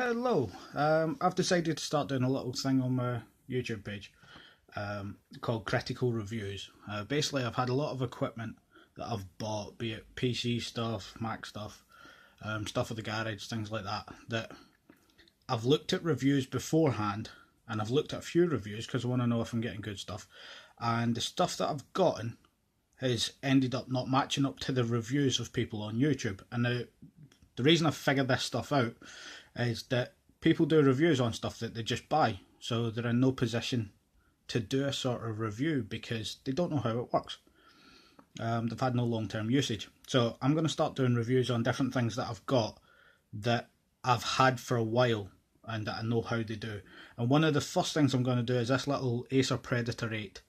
Hello. I've decided to start doing a little thing on my YouTube page called Critical Reviews. Basically, I've had a lot of equipment that I've bought, be it PC stuff, Mac stuff, stuff at the garage, things like that, that I've looked at reviews beforehand, and I've looked at a few reviews because I want to know if I'm getting good stuff. And the stuff that I've gotten has ended up not matching up to the reviews of people on YouTube. And the reason I've figured this stuff out is that people do reviews on stuff that they just buy, so they're in no position to do a sort of review because they don't know how it works. They've had no long-term usage. So I'm going to start doing reviews on different things that I've got that I've had for a while and that I know how they do. And one of the first things I'm going to do is this little Acer Predator 8.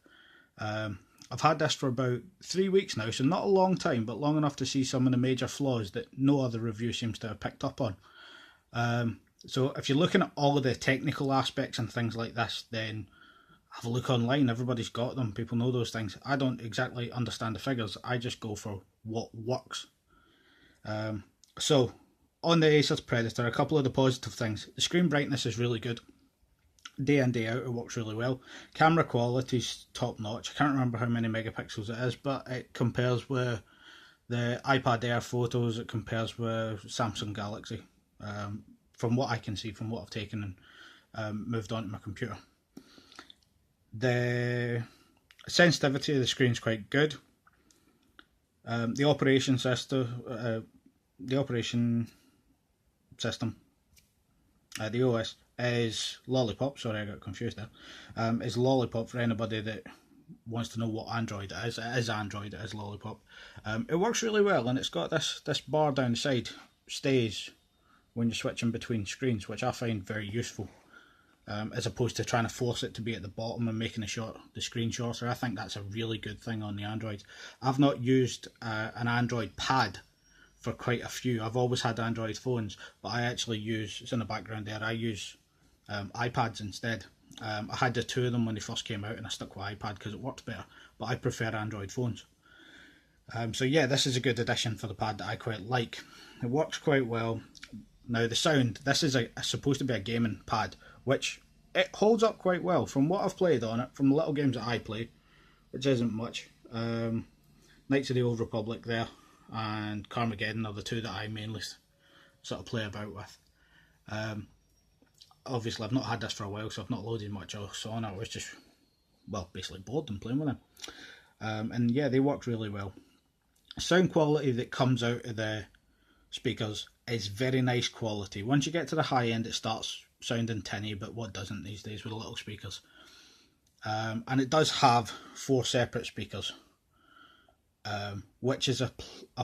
I've had this for about 3 weeks now, so not a long time, but long enough to see some of the major flaws that no other review seems to have picked up on. So if you're looking at all of the technical aspects and things like this, then have a look online. Everybody's got them. People know those things. I don't exactly understand the figures. I just go for what works. So on the Acer Predator, a couple of the positive things. The screen brightness is really good. Day in, day out, it works really well. Camera quality's top notch. I can't remember how many megapixels it is, but it compares with the iPad Air photos. It compares with Samsung Galaxy. From what I can see, from what I've taken and moved on to my computer. The sensitivity of the screen is quite good. The operation system, the OS is Lollipop. Sorry, I got confused there. Is Lollipop for anybody that wants to know what Android it is. It is Android. It is Lollipop. It works really well, and it's got this bar down the side stays when you're switching between screens, which I find very useful, as opposed to trying to force it to be at the bottom and making the screen shorter. I think that's a really good thing on the Android. I've not used an Android pad for quite a few. I've always had Android phones, but I actually use, it's in the background there, I use iPads instead. I had the two of them when they first came out, and I stuck with iPad because it worked better, but I prefer Android phones. So yeah, this is a good addition for the pad that I quite like. It works quite well. Now the sound, this is supposed to be a gaming pad, which it holds up quite well from what I've played on it, from the little games that I play, which isn't much. Knights of the Old Republic there and Carmageddon are the two that I mainly sort of play about with. Obviously I've not had this for a while, so I've not loaded much else on it. I was just, well, basically bored and playing with them. And yeah, they work really well. Sound quality that comes out of the speakers is very nice quality. Once you get to the high end, it starts sounding tinny, but what doesn't these days with the little speakers? And it does have 4 separate speakers, which is a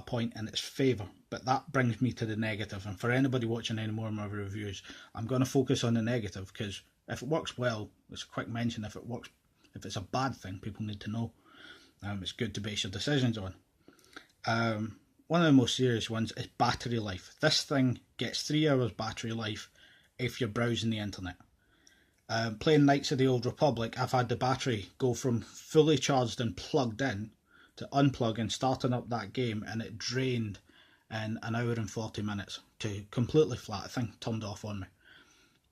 point in its favour. But that brings me to the negative. And for anybody watching any more of my reviews, I'm going to focus on the negative, because if it works well, it's a quick mention. If it's a bad thing, people need to know. It's good to base your decisions on. One of the most serious ones is battery life. This thing gets 3 hours battery life if you're browsing the internet. Playing Knights of the Old Republic, I've had the battery go from fully charged and plugged in to unplug and starting up that game, and it drained in an hour and 40 minutes to completely flat. The thing turned off on me.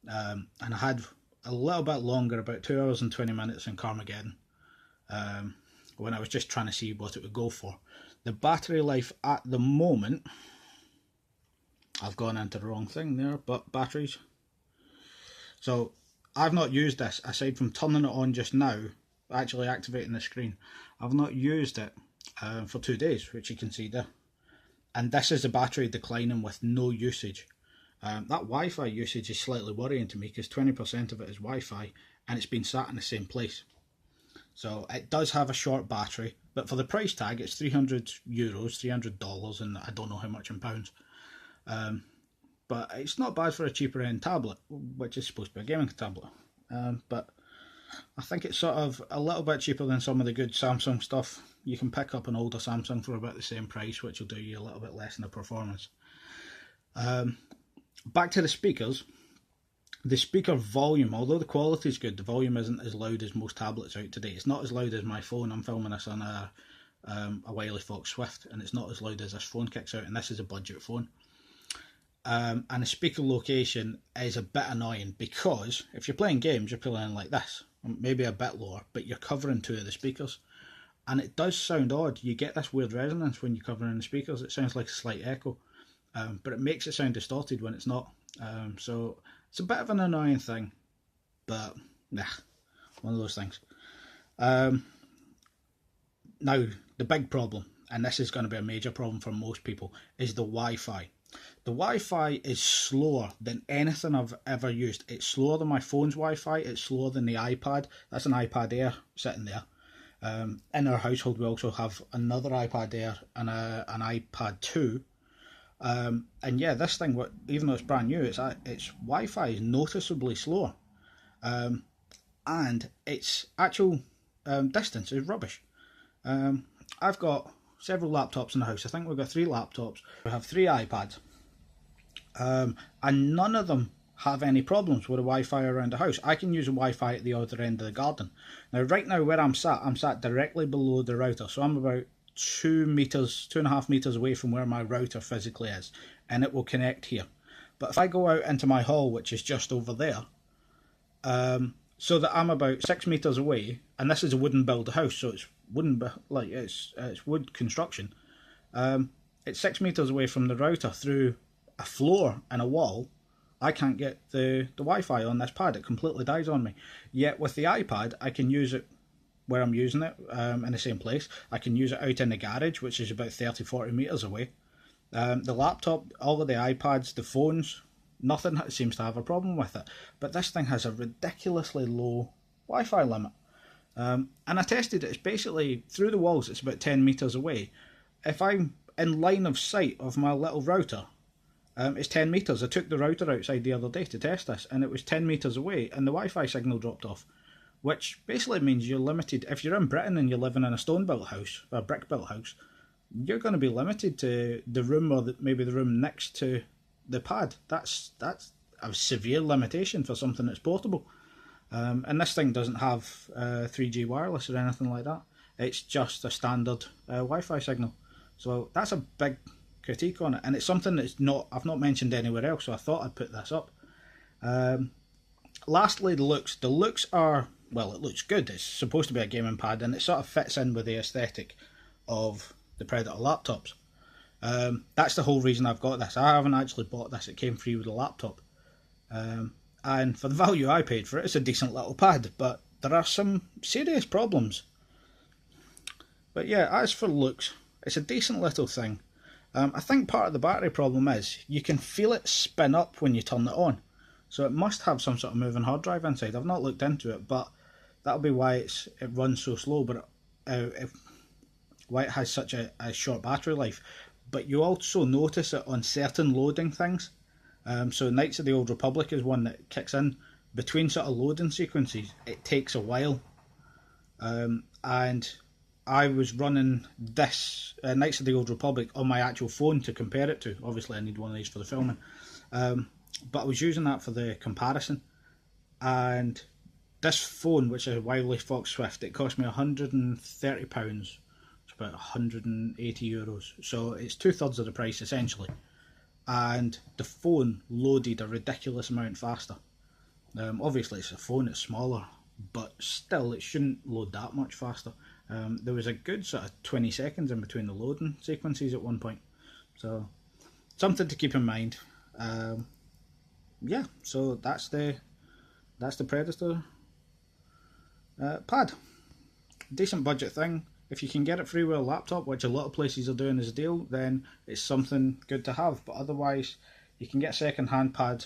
And I had a little bit longer, about 2 hours and 20 minutes in Carmageddon, when I was just trying to see what it would go for. The battery life at the moment, I've gone into the wrong thing there, but batteries. So I've not used this, aside from turning it on just now, actually activating the screen. I've not used it for 2 days, which you can see there. And this is the battery declining with no usage. That Wi-Fi usage is slightly worrying to me, because 20% of it is Wi-Fi, and it's been sat in the same place. So it does have a short battery, but for the price tag, it's €300, $300, and I don't know how much in pounds. But it's not bad for a cheaper end tablet, which is supposed to be a gaming tablet. But I think it's sort of a little bit cheaper than some of the good Samsung stuff. You can pick up an older Samsung for about the same price, which will do you a little bit less in the performance. Back to the speakers. The speaker volume, although the quality is good, the volume isn't as loud as most tablets out today. It's not as loud as my phone. I'm filming this on a Wiley Fox Swift, and it's not as loud as this phone kicks out, and this is a budget phone. and the speaker location is a bit annoying because if you're playing games, you're playing like this, maybe a bit lower, but you're covering two of the speakers. And it does sound odd. You get this weird resonance when you're covering the speakers. It sounds like a slight echo, but it makes it sound distorted when it's not. So it's a bit of an annoying thing, but nah, one of those things. Now, the big problem, and this is going to be a major problem for most people, is the Wi-Fi. The Wi-Fi is slower than anything I've ever used. It's slower than my phone's Wi-Fi. It's slower than the iPad. That's an iPad Air sitting there. In our household, we also have another iPad Air and an iPad 2. And yeah, this thing, even though it's brand new, its Wi-Fi is noticeably slower. And its actual distance is rubbish. I've got several laptops in the house. I think we've got 3 laptops. We have 3 iPads. And none of them have any problems with the Wi-Fi around the house. I can use the Wi-Fi at the other end of the garden. Now, right now where I'm sat directly below the router. So I'm about 2.5 meters away from where my router physically is. And it will connect here. But if I go out into my hall, which is just over there, so that I'm about 6 meters away, and this is a wooden built house, so it's wooden, like it's wood construction. It's 6 meters away from the router through a floor and a wall. I can't get the Wi-Fi on this pad. It completely dies on me. Yet with the iPad, I can use it where I'm using it, in the same place. I can use it out in the garage, which is about 30-40 meters away. The laptop, all of the iPads, the phones, nothing seems to have a problem with it. But this thing has a ridiculously low Wi-Fi limit. And I tested it. It's basically, through the walls, it's about 10 meters away. If I'm in line of sight of my little router, it's 10 meters. I took the router outside the other day to test this, and it was 10 meters away, and the Wi-Fi signal dropped off, which basically means you're limited. If you're in Britain and you're living in a stone-built house, or a brick-built house, you're going to be limited to the room, or maybe the room next to the pad. That's a severe limitation for something that's portable. And this thing doesn't have 3G wireless or anything like that. It's just a standard Wi-Fi signal. So that's a big critique on it, and it's something that's I've not mentioned anywhere else, so I thought I'd put this up. Lastly, the looks. The looks are, well, it looks good. It's supposed to be a gaming pad, and it sort of fits in with the aesthetic of the Predator laptops. That's the whole reason I've got this. I haven't actually bought this. It came free with the laptop. And for the value I paid for it, it's a decent little pad, but there are some serious problems. But yeah, as for looks, it's a decent little thing. I think part of the battery problem is you can feel it spin up when you turn it on. So it must have some sort of moving hard drive inside. I've not looked into it, but that'll be why it runs so slow, but why it has such a short battery life. But you also notice it on certain loading things. So Knights of the Old Republic is one that kicks in. Between sort of loading sequences, it takes a while. And I was running this Knights of the Old Republic on my actual phone to compare it to. Obviously I need one of these for the filming. But I was using that for the comparison. And this phone, which is a Wiley Fox Swift, it cost me £130. It's about €180. So it's 2/3 of the price essentially. And the phone loaded a ridiculous amount faster. Obviously it's a phone, it's smaller, but still it shouldn't load that much faster. There was a good sort of 20 seconds in between the loading sequences at one point. So something to keep in mind. Yeah, so that's the Predator pad. Decent budget thing. If you can get it free with a laptop, which a lot of places are doing as a deal, then it's something good to have. But otherwise, you can get a second-hand pad,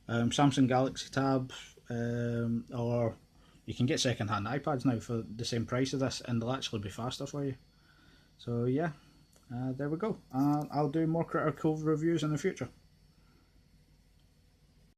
Samsung Galaxy Tab, or you can get second-hand iPads now for the same price of this, and they'll actually be faster for you. So yeah, there we go. I'll do more critical reviews in the future.